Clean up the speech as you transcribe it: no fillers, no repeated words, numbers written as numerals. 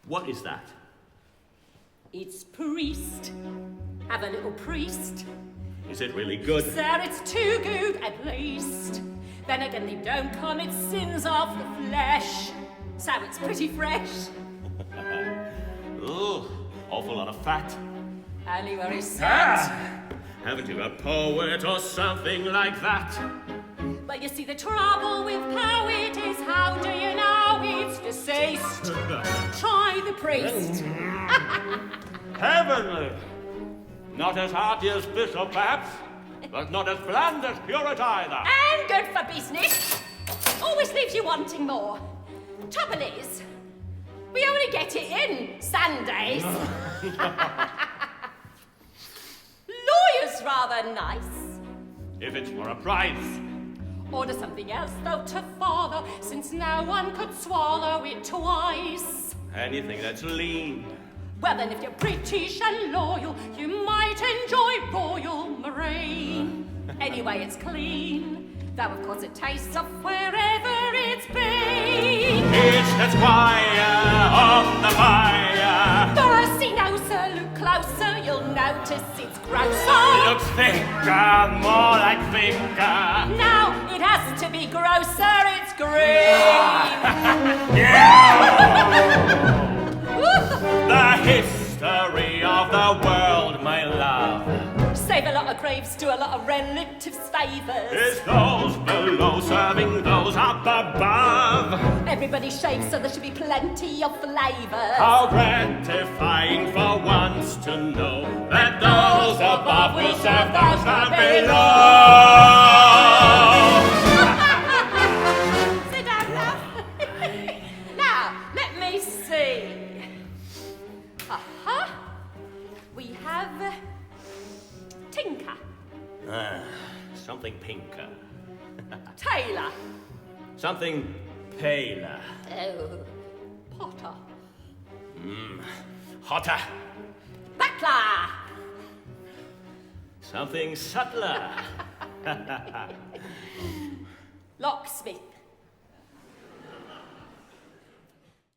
What is that? It's priest. Have a little priest. Is it really good? Sir, it's too good at least. Then again, they don't commit sins of the flesh. So it's pretty fresh. Oh, awful lot of fat. Only where he's sat. Haven't you a poet or something like that? Well, you see, the trouble with poet is, how do you know it's deceased? Try the priest. Heavenly! Not as hearty as Bishop, perhaps, but not as bland as curate either. And good for business. Always leaves you wanting more. Trouble is, we only get it in Sundays. Lawyer's rather nice. If it's for a price. Order something else, though, to follow, since no one could swallow it twice. Anything that's lean. Well, then, if you're British and loyal, you might enjoy royal meringue. Anyway, it's clean, though, of course, it tastes of wherever it's been. It's the squire on the fire. Mercy, no, sir, look closer, you'll notice it's grosser. Looks thicker, more like thicker. Now, it has to be grosser, it's green. The history of the world, my love, Save a lot of graves, do a lot of relatives' favours. is those below serving those up above. Everybody shaves, so there should be plenty of flavours. How gratifying for once to know that those above will serve those down below. Sit down now. Now, let me see. Aha. We have Tinker. Something pinker. Tailor. Something paler. Oh, Potter. Hotter. Butler. Something subtler. Locksmith.